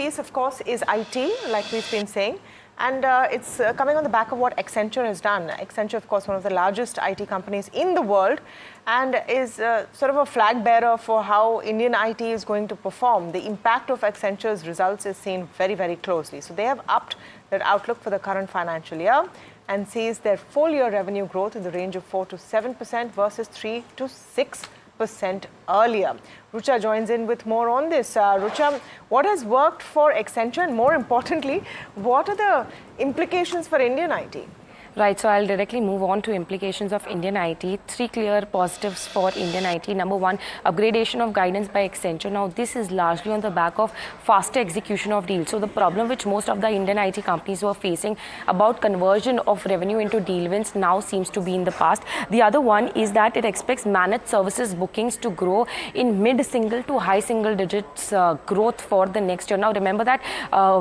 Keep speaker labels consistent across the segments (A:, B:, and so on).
A: piece, of course, is IT, like we've been saying. And it's coming on the back of what Accenture has done. Accenture, of course, one of the largest IT companies in the world, and is sort of a flag bearer for how Indian IT is going to perform. The impact of Accenture's results is seen very, very closely. So they have upped their outlook for the current financial year and sees their full year revenue growth in the range of 4 to 7% versus 3 to 6% earlier. Rucha joins in with more on this. Rucha, what has worked for Accenture, and more importantly, what are the implications for Indian IT?
B: Right, so I'll directly move on to implications of Indian IT. Three clear positives for Indian IT. Number one, upgradation of guidance by Accenture. Now, this is largely on the back of faster execution of deals. So the problem which most of the Indian IT companies were facing about conversion of revenue into deal wins now seems to be in the past. The other one is that it expects managed services bookings to grow in mid-single to high single digits growth for the next year. Now, remember that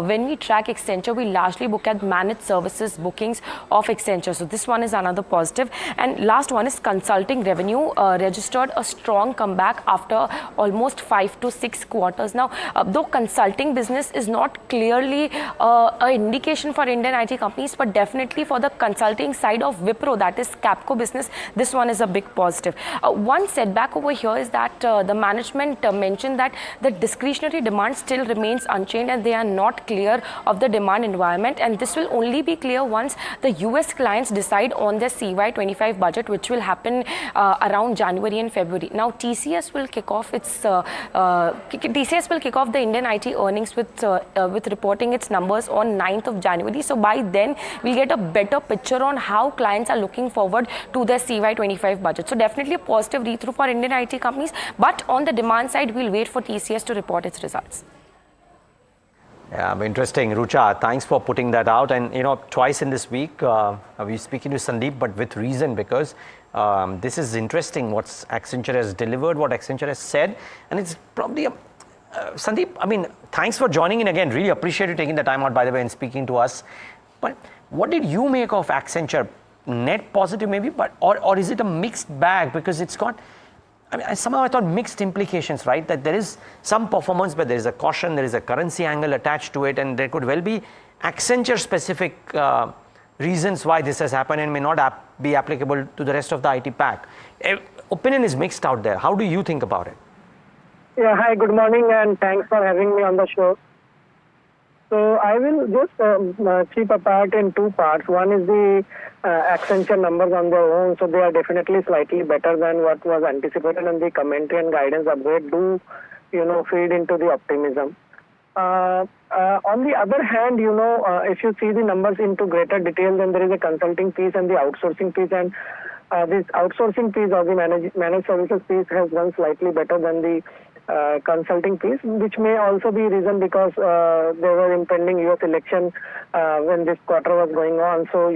B: when we track Accenture, we largely look at managed services bookings of Accenture. So this one is another positive. And last one is consulting revenue registered a strong comeback after almost 5 to 6 quarters. Now, though consulting business is not clearly an indication for Indian IT companies, but definitely for the consulting side of Wipro, that is Capco business, this one is a big positive. One setback over here is that the management mentioned that the discretionary demand still remains unchanged and they are not clear of the demand environment, and this will only be clear once the US clients decide on their CY25 budget, which will happen around January and February. Now, TCS will kick off the Indian IT earnings with reporting its numbers on 9th of January. So by then, we'll get a better picture on how clients are looking forward to their CY25 budget. So definitely a positive read-through for Indian IT companies. But on the demand side, we'll wait for TCS to report its results.
C: Yeah, interesting. Rucha, thanks for putting that out. And, twice in this week, we're speaking to Sandeep, but with reason, because this is interesting what Accenture has delivered, what Accenture has said. And it's probably Sandeep, thanks for joining in again. Really appreciate you taking the time out, by the way, and speaking to us. But what did you make of Accenture? Net positive maybe, but or is it a mixed bag? Because it's got... somehow I thought mixed implications, right? That there is some performance, but there is a caution, there is a currency angle attached to it, and there could well be Accenture-specific reasons why this has happened and may not be applicable to the rest of the IT pack. Opinion is mixed out there. How do you think about it?
D: Yeah, hi, good morning, and thanks for having me on the show. So I will just keep apart in two parts. One is the Accenture numbers on their own, so they are definitely slightly better than what was anticipated, and the commentary and guidance upgrade do, feed into the optimism. On the other hand, if you see the numbers into greater detail, then there is a consulting piece and the outsourcing piece, and this outsourcing piece or the managed services piece has done slightly better than the consulting piece, which may also be reason because there were impending US election when this quarter was going on. So,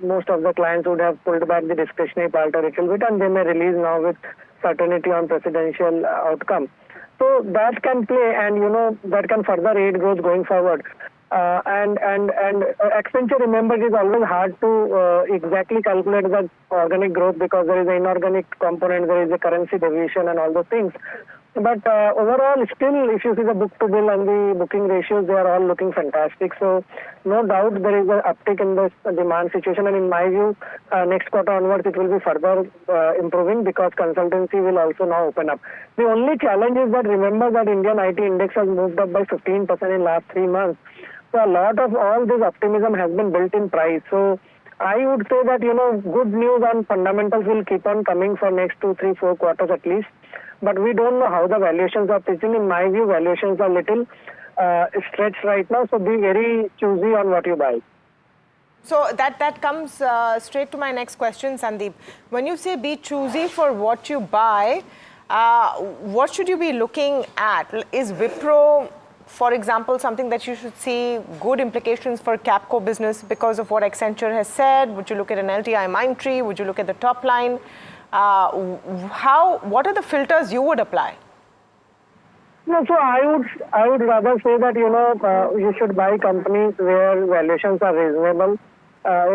D: most of the clients would have pulled back the discretionary part a little bit, and they may release now with certainty on presidential outcome. So that can play, and that can further aid growth going forward. And Accenture, remember, it is always hard to exactly calculate the organic growth because there is an inorganic component, there is a currency deviation and all those things. But overall, still, if you see the book-to-bill and the booking ratios, they are all looking fantastic. So no doubt there is an uptick in the demand situation. And in my view, next quarter onwards, it will be further improving because consultancy will also now open up. The only challenge is that remember that Indian IT index has moved up by 15% in last 3 months. So a lot of all this optimism has been built in price. So I would say that, good news on fundamentals will keep on coming for next 2, 3, 4 quarters at least. But we don't know how the valuations are pitching. In my view, valuations are little stretched right now. So be very choosy on what you buy.
A: So that comes straight to my next question, Sandeep. When you say be choosy for what you buy, what should you be looking at? Is Wipro, for example, something that you should see good implications for Capco business because of what Accenture has said? Would you look at an LTIMindtree? Would you look at the top line? What are the filters you would apply?
D: No, so I would rather say that you should buy companies where valuations are reasonable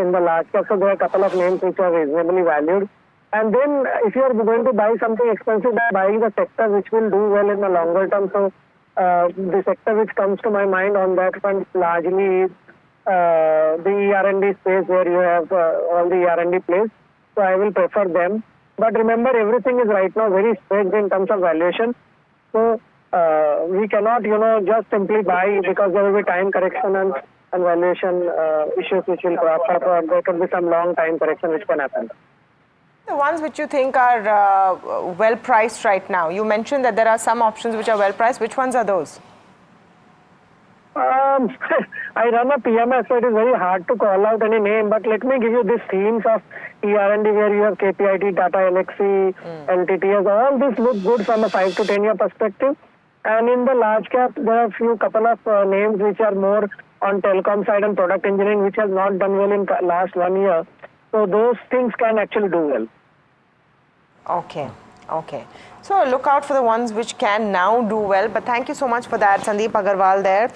D: in the large cap. So there are a couple of names which are reasonably valued. And then if you are going to buy something expensive, buy the sector which will do well in the longer term. So the sector which comes to my mind on that front largely is the R&D space where you have all the R&D plays. So I will prefer them. But remember, everything is right now very stretched in terms of valuation. So we cannot, just simply buy because there will be time correction and valuation issues which will crop up, or there could be some long time correction which can happen.
A: The ones which you think are well priced right now. You mentioned that there are some options which are well priced. Which ones are those?
D: I run a PMS, so it is very hard to call out any name, but let me give you these themes of ER&D where you have KPIT, Tata Elxsi, LTTS, all this look good from a 5 to 10 year perspective. And in the large cap, there are a couple of names which are more on telecom side and product engineering, which has not done well in last 1 year. So those things can actually do well.
A: Okay. So look out for the ones which can now do well. But thank you so much for that, Sandeep Agarwal there.